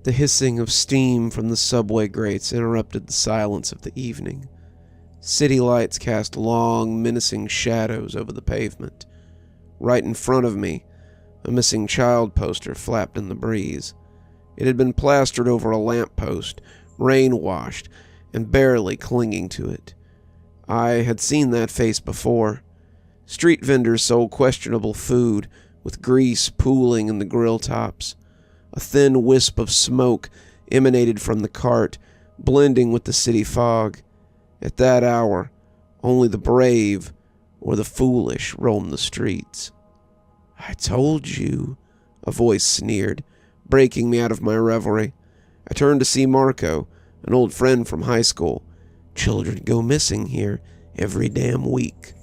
The hissing of steam from the subway grates interrupted the silence of the evening. City lights cast long, menacing shadows over the pavement. Right in front of me, a missing child poster flapped in the breeze. It had been plastered over a lamppost, rain-washed, and barely clinging to it. I had seen that face before. Street vendors sold questionable food, with grease pooling in the grill tops. A thin wisp of smoke emanated from the cart, blending with the city fog. At that hour, only the brave or the foolish roamed the streets. "I told you," a voice sneered, breaking me out of my reverie. I turned to see Marco, an old friend from high school. "Children go missing here every damn week."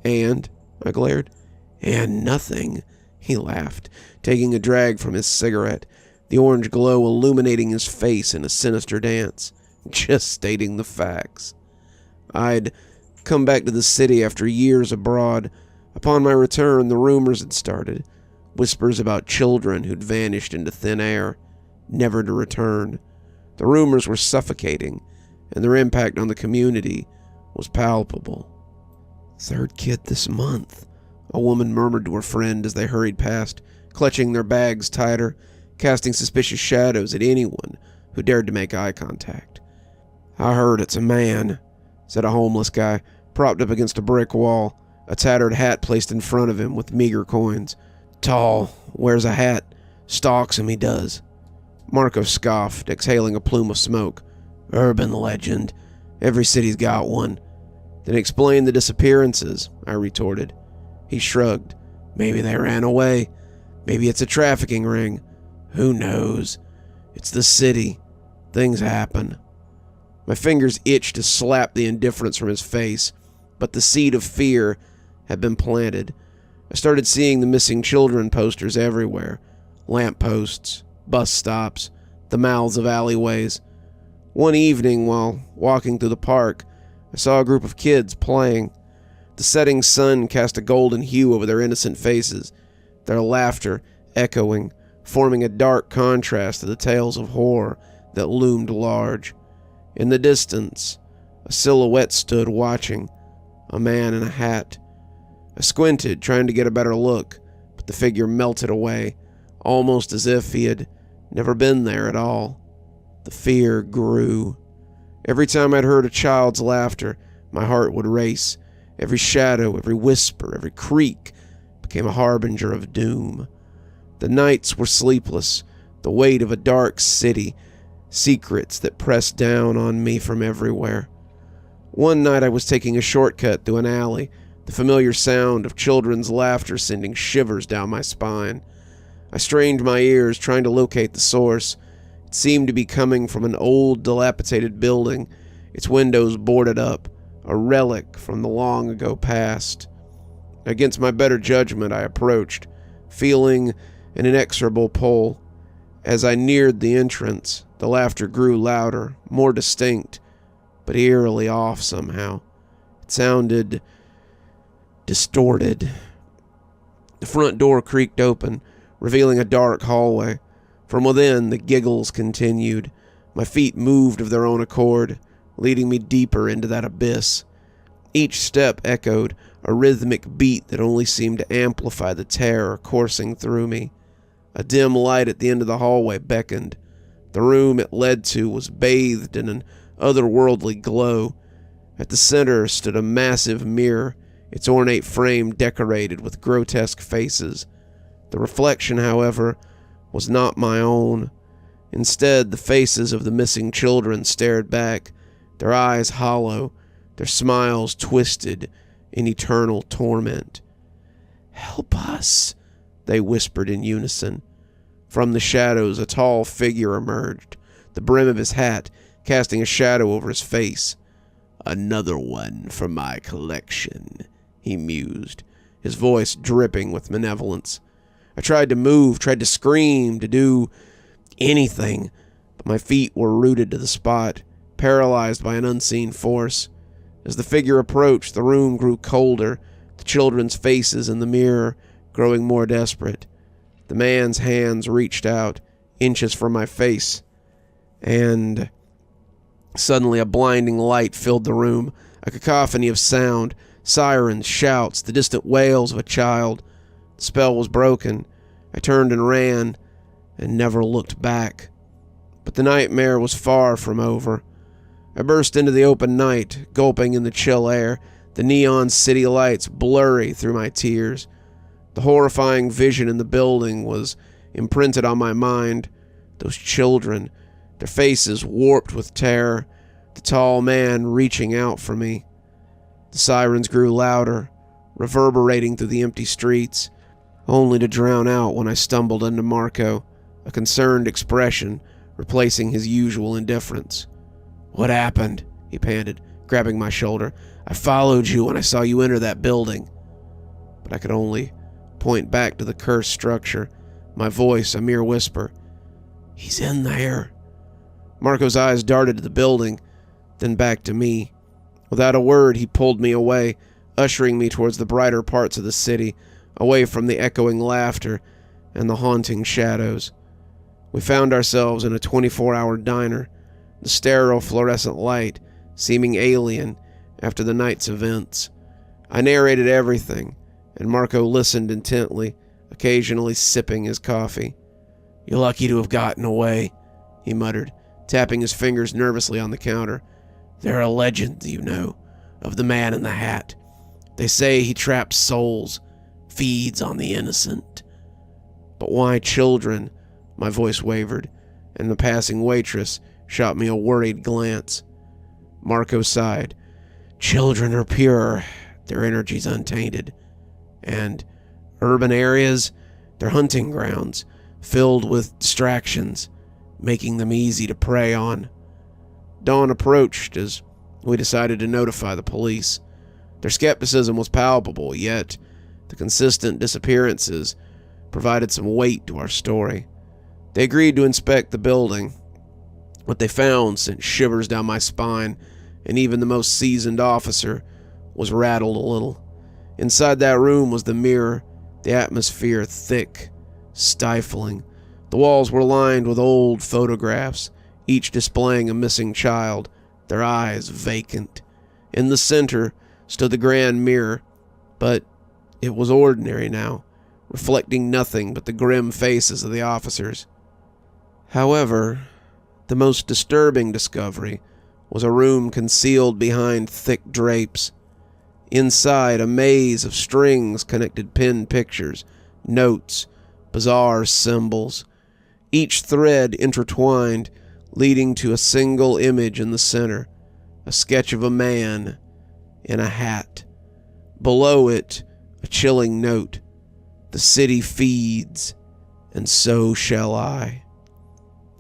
"And?" I glared. "And nothing," he laughed, taking a drag from his cigarette, the orange glow illuminating his face in a sinister dance. "Just stating the facts." I'd come back to the city after years abroad. Upon my return, the rumors had started. Whispers about children who'd vanished into thin air, never to return. The rumors were suffocating, and their impact on the community was palpable. "Third kid this month," a woman murmured to her friend as they hurried past, clutching their bags tighter, casting suspicious shadows at anyone who dared to make eye contact. "I heard it's a man," said a homeless guy, propped up against a brick wall, a tattered hat placed in front of him with meager coins. "Tall, wears a hat, stalks him, he does." Marco scoffed, exhaling a plume of smoke. "Urban legend. Every city's got one." "Then explain the disappearances," I retorted. He shrugged. "Maybe they ran away. Maybe it's a trafficking ring. Who knows? It's the city. Things happen." My fingers itched to slap the indifference from his face, but the seed of fear had been planted. I started seeing the missing children posters everywhere. Lampposts, bus stops, the mouths of alleyways. One evening, while walking through the park, I saw a group of kids playing. The setting sun cast a golden hue over their innocent faces, their laughter echoing, forming a dark contrast to the tales of horror that loomed large. In the distance, a silhouette stood watching, a man in a hat. I squinted, trying to get a better look, but the figure melted away, almost as if he had never been there at all. The fear grew. Every time I'd heard a child's laughter, my heart would race. Every shadow, every whisper, every creak became a harbinger of doom. The nights were sleepless, the weight of a dark city, secrets that pressed down on me from everywhere. One night I was taking a shortcut through an alley, the familiar sound of children's laughter sending shivers down my spine. I strained my ears, trying to locate the source. It seemed to be coming from an old, dilapidated building, its windows boarded up, a relic from the long ago past. Against my better judgment, I approached, feeling an inexorable pull. As I neared the entrance, the laughter grew louder, more distinct, but eerily off somehow. It sounded distorted. The front door creaked open, revealing a dark hallway. From within, the giggles continued. My feet moved of their own accord, leading me deeper into that abyss. Each step echoed a rhythmic beat that only seemed to amplify the terror coursing through me. A dim light at the end of the hallway beckoned. The room it led to was bathed in an otherworldly glow. At the center stood a massive mirror, its ornate frame decorated with grotesque faces. The reflection, however, was not my own. Instead, the faces of the missing children stared back, their eyes hollow, their smiles twisted in eternal torment. "Help us," they whispered in unison. From the shadows, a tall figure emerged, the brim of his hat casting a shadow over his face. "Another one for my collection," he mused, his voice dripping with malevolence. I tried to move, tried to scream, to do anything, but my feet were rooted to the spot, paralyzed by an unseen force. As the figure approached, the room grew colder, the children's faces in the mirror growing more desperate. The man's hands reached out, inches from my face, and suddenly a blinding light filled the room, a cacophony of sound, sirens, shouts, the distant wails of a child. The spell was broken. I turned and ran, and never looked back. But the nightmare was far from over. I burst into the open night, gulping in the chill air, the neon city lights blurry through my tears. The horrifying vision in the building was imprinted on my mind. Those children, their faces warped with terror, the tall man reaching out for me. The sirens grew louder, reverberating through the empty streets, only to drown out when I stumbled into Marco, a concerned expression replacing his usual indifference. "What happened?" he panted, grabbing my shoulder. "I followed you when I saw you enter that building." But I could only point back to the cursed structure, my voice a mere whisper. "He's in there." Marco's eyes darted to the building, then back to me. Without a word, he pulled me away, ushering me towards the brighter parts of the city, away from the echoing laughter and the haunting shadows. We found ourselves in a 24-hour diner, the sterile fluorescent light seeming alien after the night's events. I narrated everything, and Marco listened intently, occasionally sipping his coffee. "You're lucky to have gotten away," he muttered, tapping his fingers nervously on the counter. "There are legends, you know, of the man in the hat. They say he traps souls, feeds on the innocent." "But why children?" My voice wavered, and the passing waitress shot me a worried glance. Marco sighed. "Children are pure, their energy's untainted. And urban areas, they're hunting grounds, filled with distractions, making them easy to prey on." Dawn approached as we decided to notify the police. Their skepticism was palpable, yet the consistent disappearances provided some weight to our story. They agreed to inspect the building. What they found sent shivers down my spine, and even the most seasoned officer was rattled a little. Inside that room was the mirror, the atmosphere thick, stifling. The walls were lined with old photographs, each displaying a missing child, their eyes vacant. In the center stood the grand mirror, but it was ordinary now, reflecting nothing but the grim faces of the officers. However, the most disturbing discovery was a room concealed behind thick drapes. Inside, a maze of strings connected pinned pictures, notes, bizarre symbols, each thread intertwined, leading to a single image in the center, a sketch of a man in a hat. Below it, a chilling note: "The city feeds, and so shall I."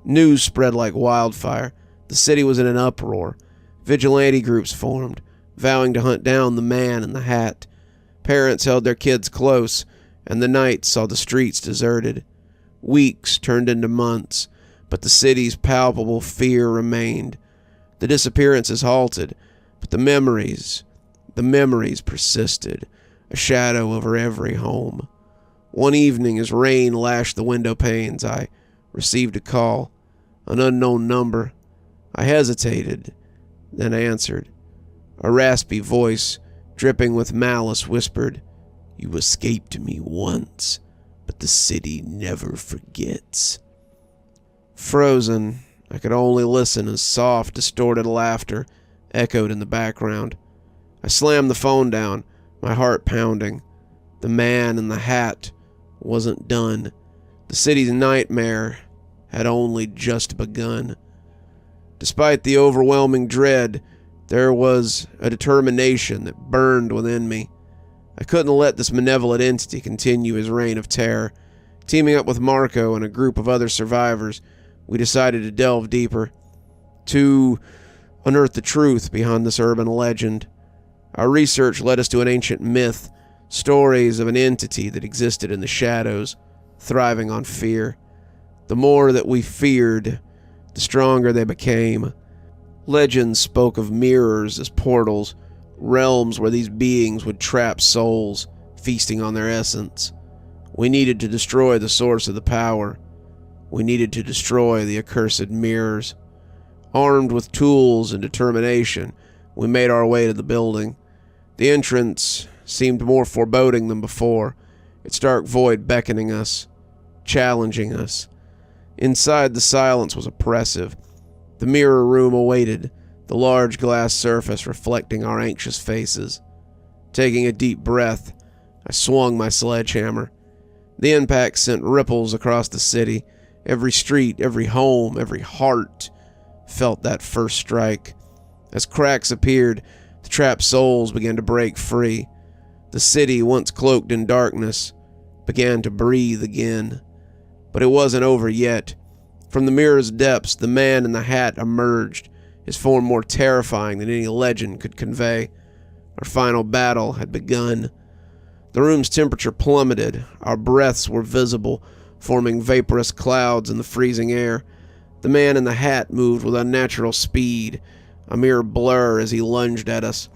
News spread like wildfire. The city was in an uproar. Vigilante groups formed, vowing to hunt down the man in the hat. Parents held their kids close, and the night saw the streets deserted. Weeks turned into months, but the city's palpable fear remained. The disappearances halted, but the memories persisted, a shadow over every home. One evening, as rain lashed the window panes, I received a call, an unknown number. I hesitated, then answered. A raspy voice, dripping with malice, whispered, "You escaped me once, but the city never forgets." Frozen, I could only listen as soft, distorted laughter echoed in the background. I slammed the phone down, my heart pounding. The man in the hat wasn't done. The city's nightmare had only just begun. Despite the overwhelming dread, there was a determination that burned within me. I couldn't let this malevolent entity continue his reign of terror. Teaming up with Marco and a group of other survivors, we decided to delve deeper, to unearth the truth behind this urban legend. Our research led us to an ancient myth, stories of an entity that existed in the shadows, thriving on fear. The more that we feared, the stronger they became. Legends spoke of mirrors as portals, realms where these beings would trap souls, feasting on their essence. We needed to destroy the source of the power, We needed to destroy the accursed mirrors. Armed with tools and determination, we made our way to the building. The entrance seemed more foreboding than before, its dark void beckoning us, challenging us. Inside, the silence was oppressive. The mirror room awaited, the large glass surface reflecting our anxious faces. Taking a deep breath, I swung my sledgehammer. The impact sent ripples across the city. Every street, every home, every heart felt that first strike. As cracks appeared, the trapped souls began to break free. The city, once cloaked in darkness, began to breathe again. But it wasn't over yet. From the mirror's depths, the man in the hat emerged, his form more terrifying than any legend could convey. Our final battle had begun. The room's temperature plummeted. Our breaths were visible, forming vaporous clouds in the freezing air. The man in the hat moved with unnatural speed, a mere blur as he lunged at us.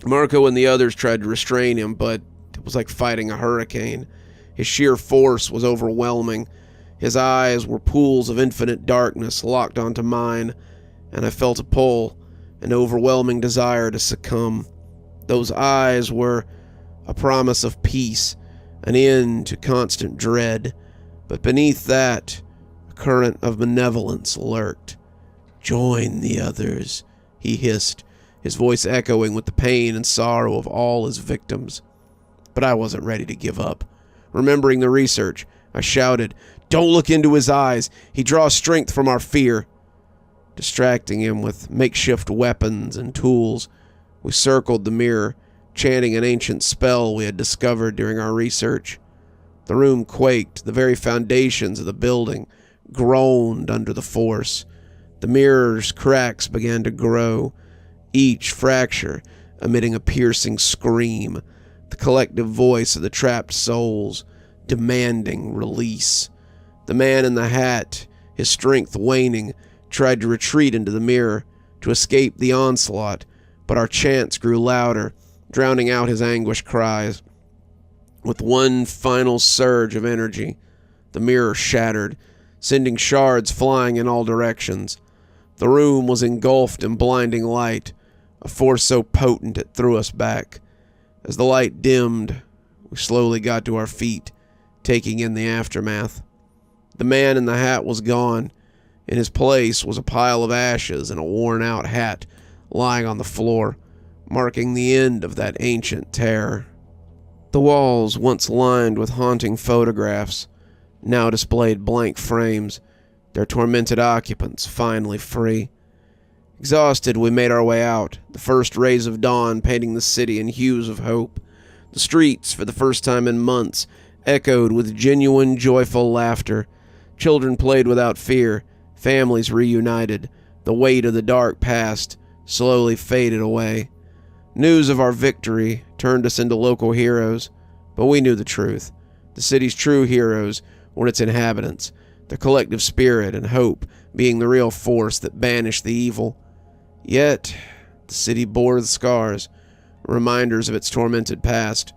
Marco and the others tried to restrain him, but it was like fighting a hurricane. His sheer force was overwhelming. His eyes were pools of infinite darkness locked onto mine, and I felt a pull, an overwhelming desire to succumb. Those eyes were a promise of peace, an end to constant dread, but beneath that, a current of benevolence lurked. "Join the others," he hissed, his voice echoing with the pain and sorrow of all his victims. But I wasn't ready to give up. Remembering the research, I shouted, "Don't look into his eyes! He draws strength from our fear!" Distracting him with makeshift weapons and tools, we circled the mirror, chanting an ancient spell we had discovered during our research. The room quaked, the very foundations of the building groaned under the force. The mirror's cracks began to grow, each fracture emitting a piercing scream, the collective voice of the trapped souls demanding release. The man in the hat, his strength waning, tried to retreat into the mirror, to escape the onslaught, but our chants grew louder, drowning out his anguished cries. With one final surge of energy, the mirror shattered, sending shards flying in all directions. The room was engulfed in blinding light, a force so potent it threw us back. As the light dimmed, we slowly got to our feet, taking in the aftermath. The man in the hat was gone. In his place was a pile of ashes and a worn-out hat lying on the floor, marking the end of that ancient terror. The walls, once lined with haunting photographs, now displayed blank frames, their tormented occupants finally free. Exhausted, we made our way out, the first rays of dawn painting the city in hues of hope. The streets, for the first time in months, echoed with genuine, joyful laughter. Children played without fear, families reunited. The weight of the dark past slowly faded away. News of our victory turned us into local heroes, but we knew the truth. The city's true heroes were its inhabitants, their collective spirit and hope being the real force that banished the evil. Yet, the city bore the scars, reminders of its tormented past.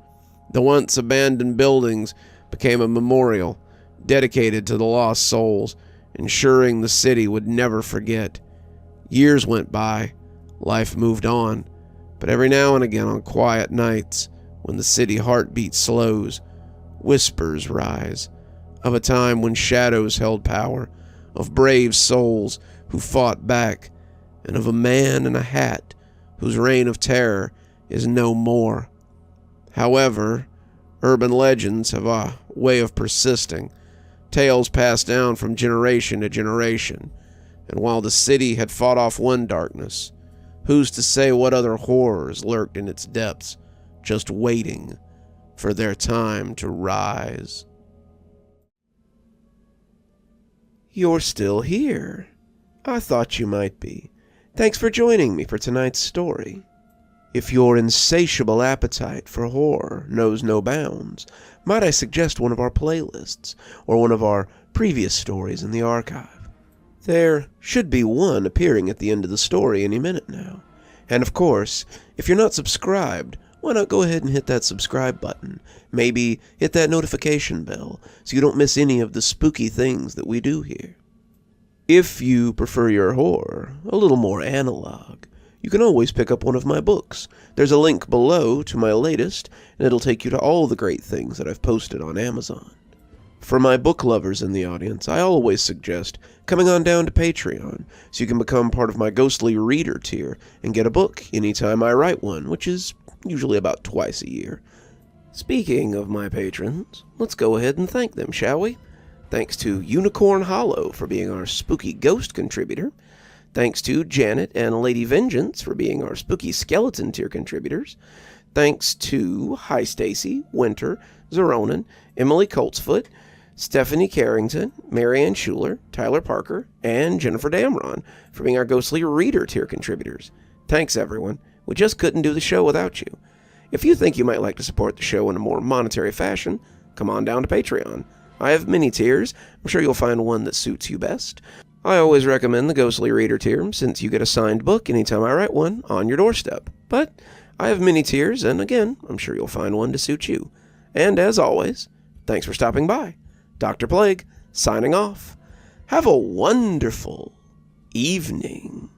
The once abandoned buildings became a memorial, dedicated to the lost souls, ensuring the city would never forget. Years went by, life moved on, but every now and again on quiet nights, when the city heartbeat slows, whispers rise, of a time when shadows held power, of brave souls who fought back, and of a man in a hat whose reign of terror is no more. However, urban legends have a way of persisting, tales passed down from generation to generation, and while the city had fought off one darkness, who's to say what other horrors lurked in its depths, just waiting for their time to rise? You're still here. I thought you might be. Thanks for joining me for tonight's story. If your insatiable appetite for horror knows no bounds, might I suggest one of our playlists, or one of our previous stories in the archive? There should be one appearing at the end of the story any minute now. And of course, if you're not subscribed, why not go ahead and hit that subscribe button? Maybe hit that notification bell so you don't miss any of the spooky things that we do here. If you prefer your horror a little more analog, you can always pick up one of my books. There's a link below to my latest, and it'll take you to all the great things that I've posted on Amazon. For my book lovers in the audience, I always suggest coming on down to Patreon so you can become part of my ghostly reader tier and get a book anytime I write one, which is usually about twice a year. Speaking of my patrons, let's go ahead and thank them, shall we? Thanks to Unicorn Hollow for being our spooky ghost contributor. Thanks to Janet and Lady Vengeance for being our spooky skeleton tier contributors. Thanks to Hi Stacy, Winter, Xaronan, Emily Coltsfoot, Stephanie Carrington, Marianne Schuler, Tyler Parker, and Jennifer Damron for being our ghostly reader tier contributors. Thanks, everyone. We just couldn't do the show without you. If you think you might like to support the show in a more monetary fashion, come on down to Patreon. I have many tiers. I'm sure you'll find one that suits you best. I always recommend the Ghostly Reader tier, since you get a signed book anytime I write one on your doorstep. But I have many tiers, and again, I'm sure you'll find one to suit you. And as always, thanks for stopping by. Dr. Plague, signing off. Have a wonderful evening.